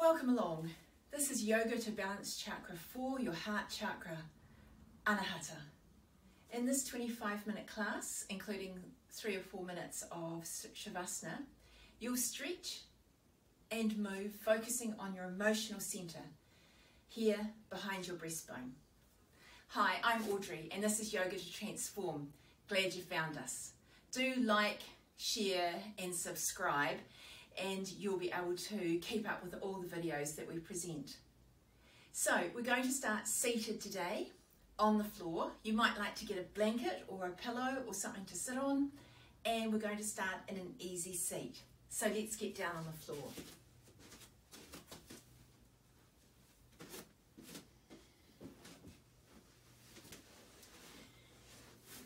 Welcome along. This is yoga to balance chakra 4, your heart chakra, Anahata. In this 25-minute class, including 3 or 4 minutes of Shavasana, you'll stretch and move, focusing on your emotional center, here behind your breastbone. Hi, I'm Audrey, and this is Yoga to Transform. Glad you found us. Do like, share, and subscribe, and you'll be able to keep up with all the videos that we present. So we're going to start seated today on the floor. You might like to get a blanket or a pillow or something to sit on, and we're going to start in an easy seat. So let's get down on the floor.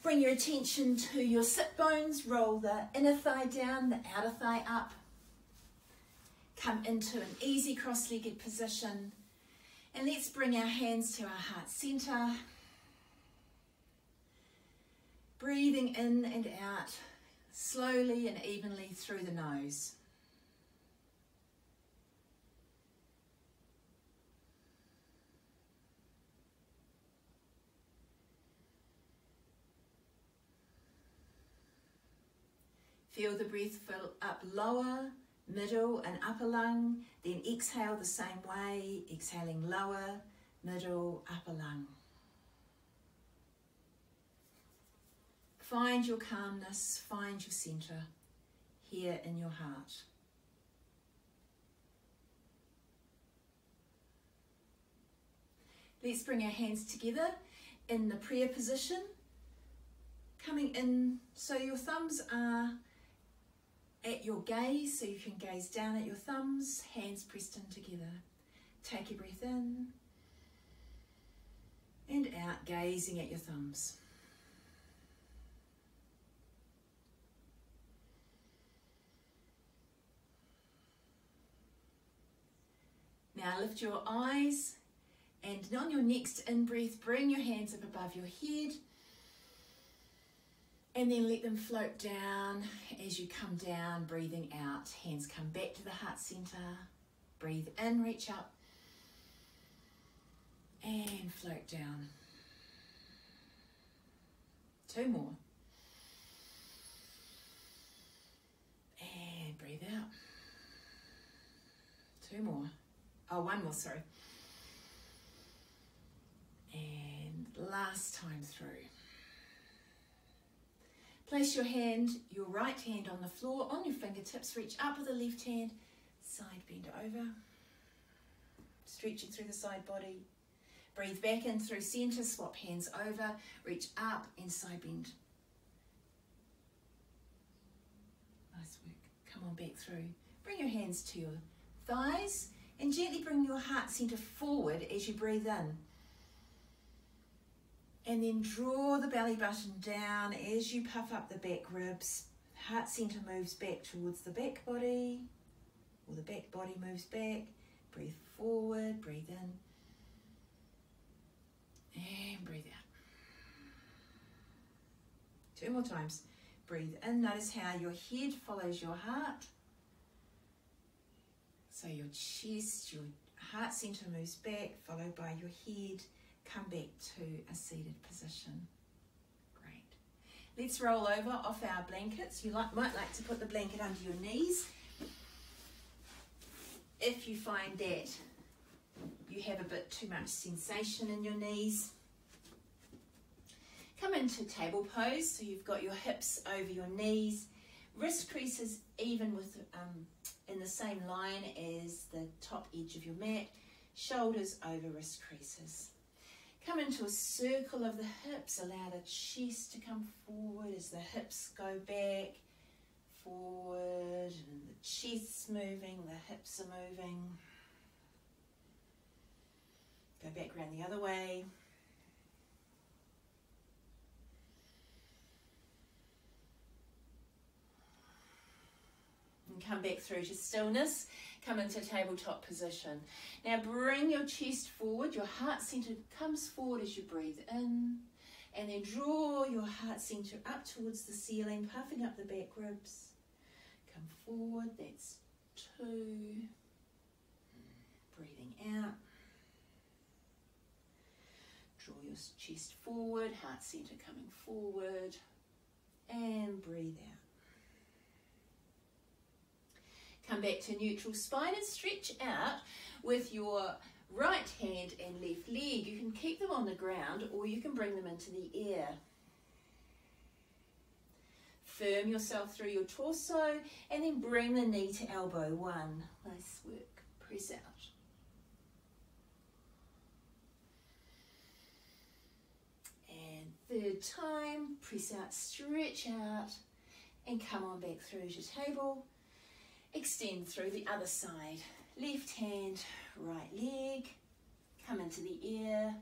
Bring your attention to your sit bones, roll the inner thigh down, the outer thigh up. Come into an easy cross-legged position, and let's bring our hands to our heart center. Breathing in and out slowly and evenly through the nose. Feel the breath fill up lower, middle and upper lung, then exhale the same way, exhaling lower, middle, upper lung. Find your calmness, find your center here in your heart. Let's bring our hands together in the prayer position, coming in so your thumbs are at your gaze, so you can gaze down at your thumbs, hands pressed in together. Take a breath in and out, gazing at your thumbs. Now lift your eyes, and on your next in-breath, bring your hands up above your head, and then let them float down as you come down, breathing out. Hands come back to the heart center. Breathe in, reach up, and float down. 2 more. And breathe out. 2 more. Oh, 1 more, sorry. And last time through. Place your right hand on the floor, on your fingertips, reach up with the left hand, side bend over, stretching through the side body. Breathe back in through center, swap hands over, reach up and side bend. Nice work. Come on back through. Bring your hands to your thighs and gently bring your heart center forward as you breathe in. And then draw the belly button down as you puff up the back ribs. Heart center moves back towards the back body, or the back body moves back. Breathe forward, breathe in, and breathe out. 2 more times. Breathe in, notice how your head follows your heart. So your chest, your heart center moves back, followed by your head. Come back to a seated position. Great. Let's roll over off our blankets. You might like to put the blanket under your knees. If you find that you have a bit too much sensation in your knees, come into table pose. So you've got your hips over your knees, wrist creases even with in the same line as the top edge of your mat, shoulders over wrist creases. Come into a circle of the hips, allow the chest to come forward as the hips go back, forward, and the chest's moving, the hips are moving. Go back around the other way. And come back through to stillness. Come into tabletop position. Now bring your chest forward, your heart center comes forward as you breathe in, and then draw your heart center up towards the ceiling, puffing up the back ribs. Come forward, that's 2, breathing out. Draw your chest forward, heart center coming forward, and breathe out. Come back to neutral spine and stretch out with your right hand and left leg. You can keep them on the ground or you can bring them into the air. Firm yourself through your torso and then bring the knee to elbow. One. Nice work. Press out. And third time, press out, stretch out, and come on back through to table. Extend through the other side. Left hand, right leg, come into the air,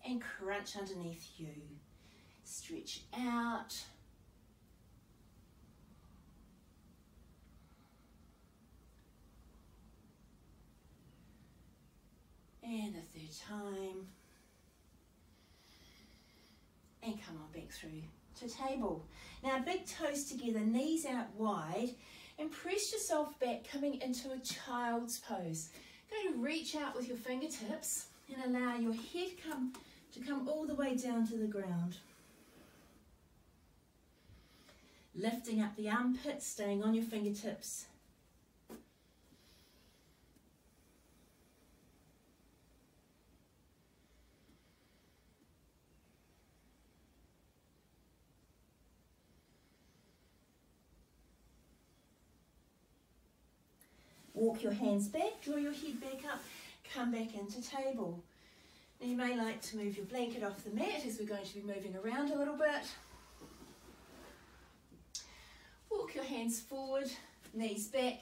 and crunch underneath you. Stretch out. And the third time. And come on back through to table. Now big toes together, knees out wide, and press yourself back, coming into a child's pose. Going to reach out with your fingertips and allow your head to come all the way down to the ground. Lifting up the armpits, staying on your fingertips. Walk your hands back, draw your head back up, come back into table. Now you may like to move your blanket off the mat as we're going to be moving around a little bit. Walk your hands forward, knees back,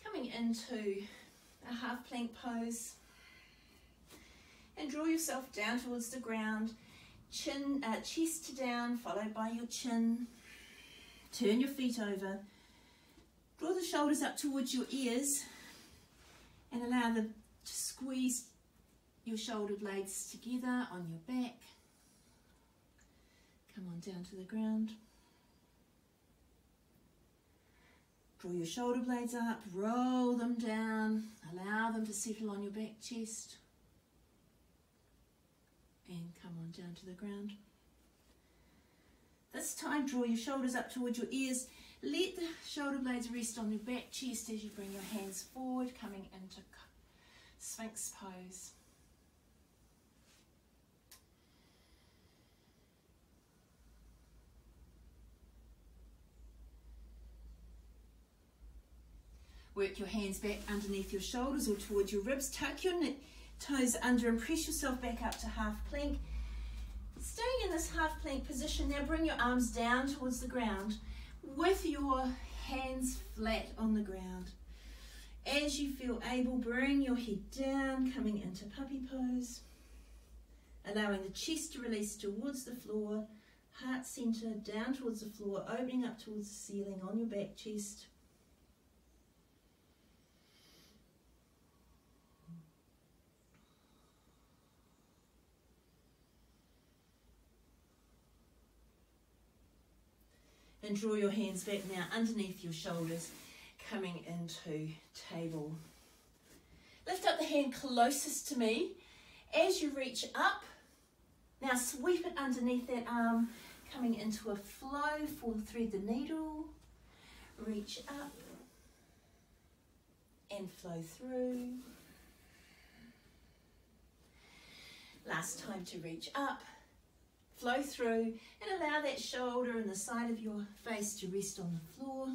coming into a half plank pose. And draw yourself down towards the ground, chest down, followed by your chin. Turn your feet over. Draw the shoulders up towards your ears and allow them to squeeze your shoulder blades together on your back. Come on down to the ground. Draw your shoulder blades up, roll them down, allow them to settle on your back chest. And come on down to the ground. This time, draw your shoulders up towards your ears. Let the shoulder blades rest on your back chest as you bring your hands forward, coming into Sphinx pose. Work your hands back underneath your shoulders or towards your ribs. Tuck your toes under and press yourself back up to half plank. Staying in this half plank position, now bring your arms down towards the ground with your hands flat on the ground. As you feel able, bring your head down, coming into puppy pose. Allowing the chest to release towards the floor, heart center down towards the floor, opening up towards the ceiling on your back chest. And draw your hands back now underneath your shoulders, coming into table. Lift up the hand closest to me. As you reach up, now sweep it underneath that arm, coming into a flow for thread the needle. Reach up and flow through. Last time to reach up. Flow through and allow that shoulder and the side of your face to rest on the floor.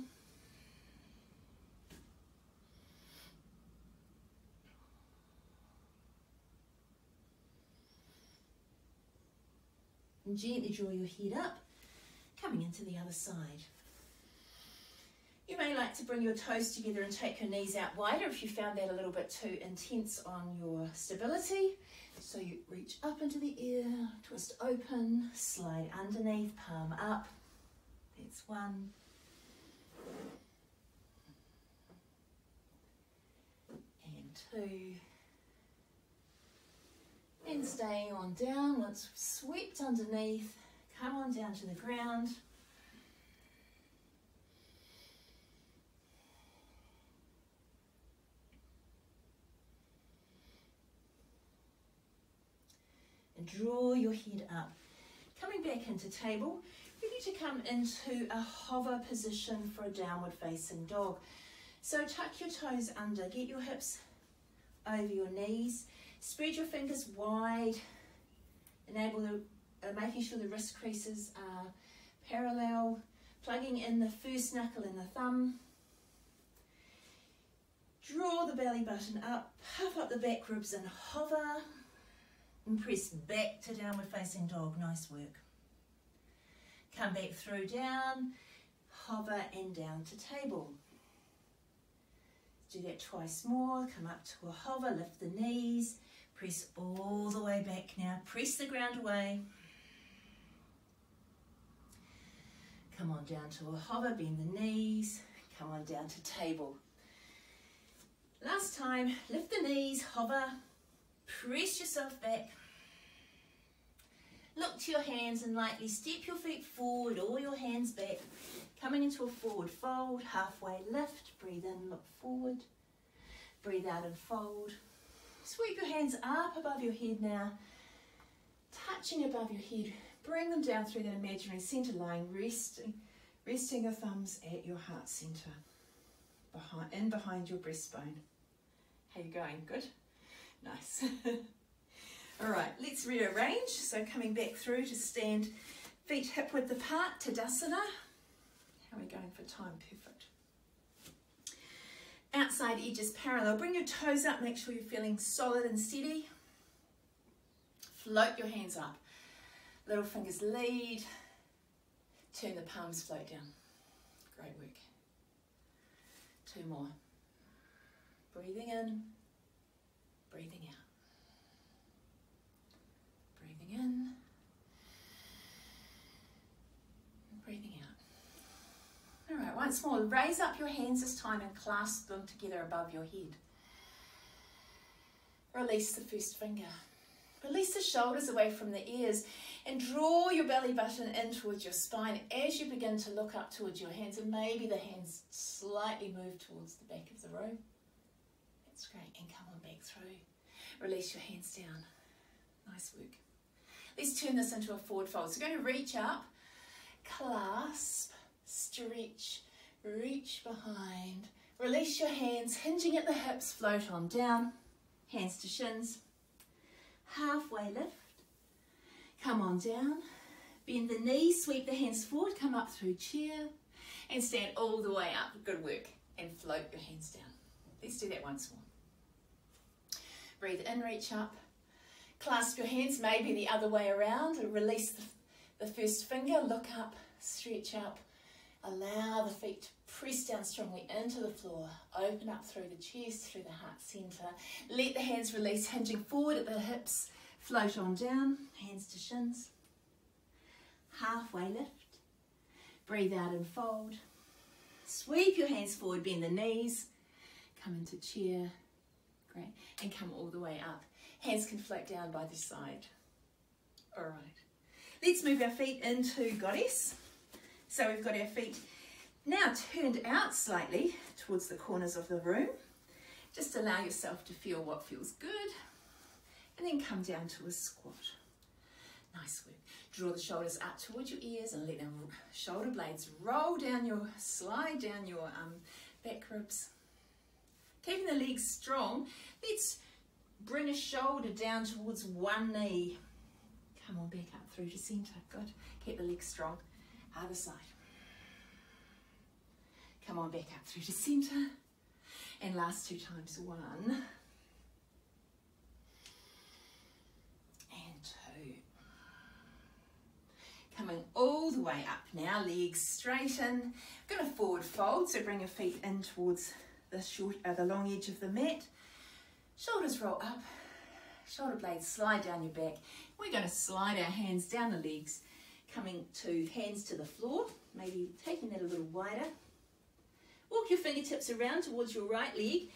And gently draw your head up, coming into the other side. You may like to bring your toes together and take your knees out wider if you found that a little bit too intense on your stability. So you reach up into the air, twist open, slide underneath, palm up. That's one. And two. And staying on down, once swept underneath, come on down to the ground. and draw your head up. Coming back into table, ready to come into a hover position for a downward facing dog. So tuck your toes under, get your hips over your knees, spread your fingers wide, enable making sure the wrist creases are parallel, plugging in the first knuckle and the thumb. Draw the belly button up, puff up the back ribs and hover, and press back to downward facing dog. Nice work. Come back through, down, hover and down to table. Do that twice more. Come up to a hover, lift the knees, press all the way back now, press the ground away. Come on down to a hover, bend the knees, come on down to table. Last time, lift the knees, hover, press yourself back. Look to your hands and lightly step your feet forward, or your hands back. Coming into a forward fold, halfway lift, breathe in, look forward. Breathe out and fold. Sweep your hands up above your head now, touching above your head. Bring them down through that imaginary centre line, resting your thumbs at your heart centre, behind your breastbone. How you going? Good? Nice. All right, let's rearrange. So coming back through to stand, feet hip width apart, Tadasana. How are we going for time? Perfect. Outside edges parallel. Bring your toes up, make sure you're feeling solid and steady. Float your hands up. Little fingers lead. Turn the palms, float down. Great work. 2 more. Breathing in, breathing out. Breathing in, breathing out. All right, once more, raise up your hands this time and clasp them together above your head. Release the first finger. Release the shoulders away from the ears and draw your belly button in towards your spine as you begin to look up towards your hands, and maybe the hands slightly move towards the back of the room. That's great, and come on back through. Release your hands down. Nice work. Let's turn this into a forward fold. So we're going to reach up, clasp, stretch, reach behind, release your hands, hinging at the hips, float on down, hands to shins, halfway lift, come on down, bend the knees, sweep the hands forward, come up through chair, and stand all the way up. Good work, and float your hands down. Let's do that once more. Breathe in, reach up, clasp your hands, maybe the other way around, release the first finger, look up, stretch up, allow the feet to press down strongly into the floor, open up through the chest, through the heart centre, let the hands release, hinging forward at the hips, float on down, hands to shins, halfway lift, breathe out and fold, sweep your hands forward, bend the knees, come into chair, great, and come all the way up. Hands can float down by the side. All right, let's move our feet into Goddess. So we've got our feet now turned out slightly towards the corners of the room. Just allow yourself to feel what feels good, and then come down to a squat. Nice work. Draw the shoulders up towards your ears and let them shoulder blades roll down slide down your back ribs. Keeping the legs strong, let's bring a shoulder down towards one knee. Come on, back up through to centre. Good. Keep the legs strong. Other side. Come on, back up through to centre. And last 2 times. 1 and 2. Coming all the way up now, legs straighten. Going to forward fold, so bring your feet in towards the long edge of the mat. Shoulders roll up, shoulder blades slide down your back. We're going to slide our hands down the legs, coming to hands to the floor, maybe taking that a little wider. Walk your fingertips around towards your right leg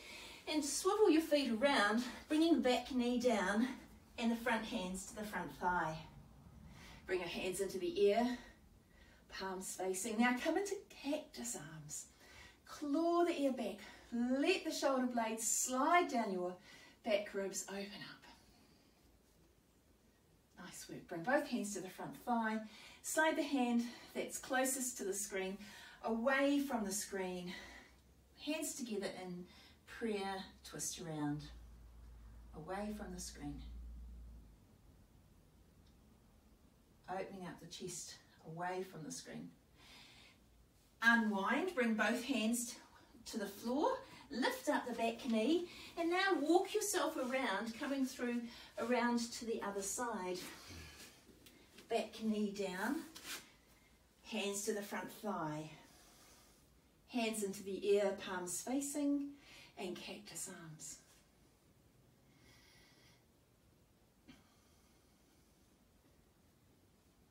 and swivel your feet around, bringing the back knee down and the front hands to the front thigh. Bring your hands into the ear, palms facing. Now come into cactus arms. Claw the ear back. Let the shoulder blades slide down your back ribs, open up. Nice work. Bring both hands to the front thigh. Slide the hand that's closest to the screen away from the screen. Hands together in prayer, twist around. Away from the screen. Opening up the chest away from the screen. Unwind, bring both hands to the floor, lift up the back knee, and now walk yourself around, coming through around to the other side. Back knee down, hands to the front thigh, hands into the ear, palms facing, and cactus arms.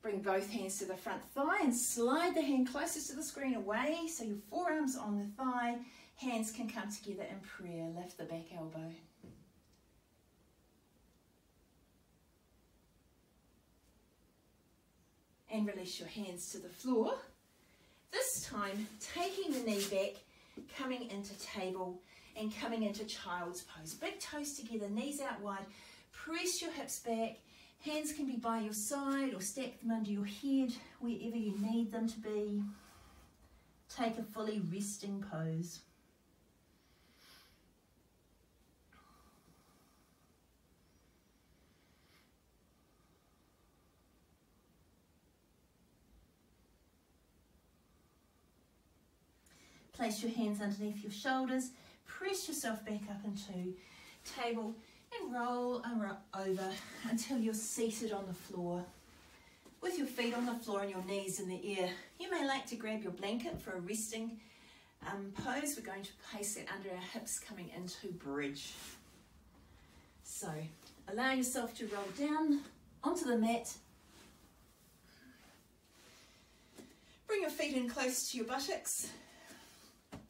Bring both hands to the front thigh and slide the hand closest to the screen away so your forearms on the thigh, hands can come together in prayer. Lift the back elbow. And release your hands to the floor. This time, taking the knee back, coming into table and coming into child's pose. Big toes together, knees out wide. Press your hips back. Hands can be by your side or stack them under your head, wherever you need them to be. Take a fully resting pose. Place your hands underneath your shoulders. Press yourself back up into table. And roll over until you're seated on the floor. With your feet on the floor and your knees in the air. You may like to grab your blanket for a resting pose. We're going to place it under our hips coming into bridge. So allow yourself to roll down onto the mat. Bring your feet in close to your buttocks.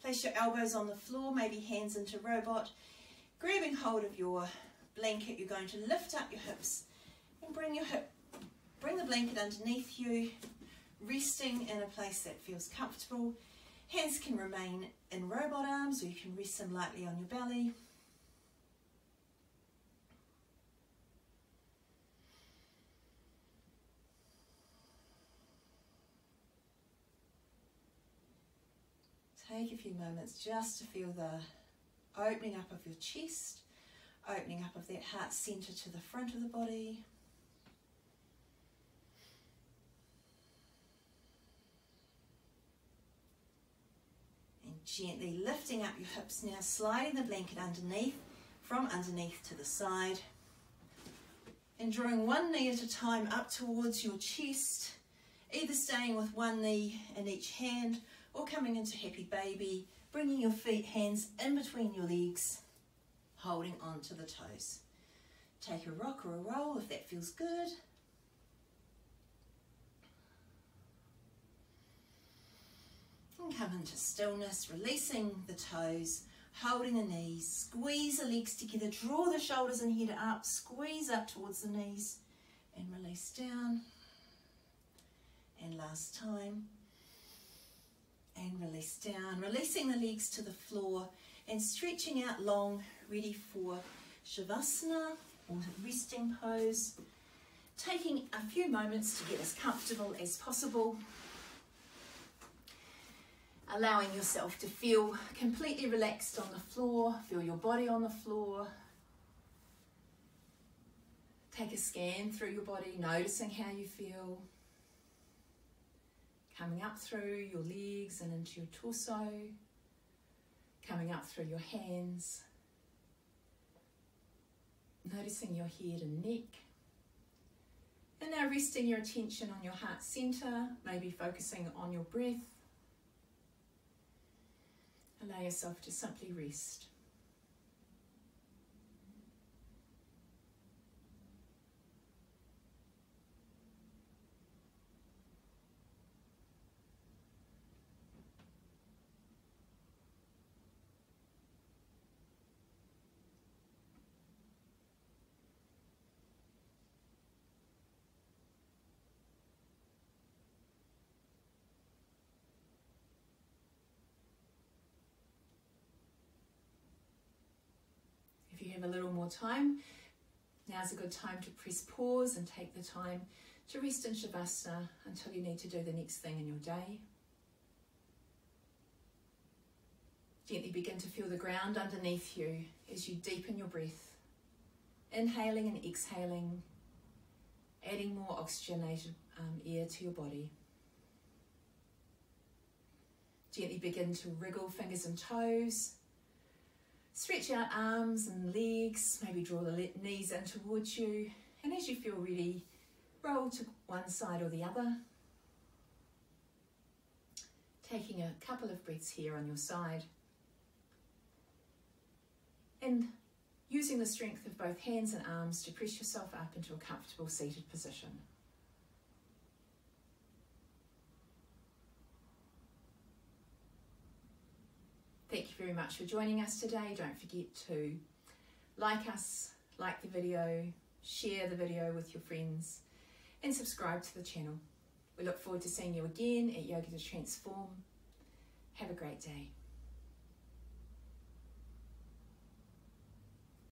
Place your elbows on the floor, maybe hands into robot. Grabbing hold of your blanket, you're going to lift up your hips and bring the blanket underneath you, resting in a place that feels comfortable. Hands can remain in robot arms, or you can rest them lightly on your belly. Take a few moments just to feel the opening up of your chest, opening up of that heart center to the front of the body. And gently lifting up your hips now, sliding the blanket underneath, from underneath to the side. And drawing one knee at a time up towards your chest, either staying with one knee in each hand or coming into happy baby. Bringing your feet, hands in between your legs, holding on to the toes. Take a rock or a roll if that feels good. And come into stillness, releasing the toes, holding the knees. Squeeze the legs together, draw the shoulders and head up, squeeze up towards the knees and release down. And last time. And release down, releasing the legs to the floor and stretching out long, ready for Shavasana or resting pose. Taking a few moments to get as comfortable as possible. Allowing yourself to feel completely relaxed on the floor, feel your body on the floor. Take a scan through your body, noticing how you feel. Coming up through your legs and into your torso, coming up through your hands, noticing your head and neck, and now resting your attention on your heart center, maybe focusing on your breath. Allow yourself to simply rest. If you have a little more time, Now's a good time to press pause and take the time to rest in Shavasana until you need to do the next thing in your day. Gently begin to feel the ground underneath you as you deepen your breath, inhaling and exhaling, adding more oxygenated air to your body. Gently begin to wriggle fingers and toes. Stretch out arms and legs, maybe draw the knees in towards you, and as you feel ready, roll to one side or the other. Taking a couple of breaths here on your side. And using the strength of both hands and arms to press yourself up into a comfortable seated position. Thank you very much for joining us today. Don't forget to like us, like the video, share the video with your friends, and subscribe to the channel. We look forward to seeing you again at Yoga to Transform. Have a great day.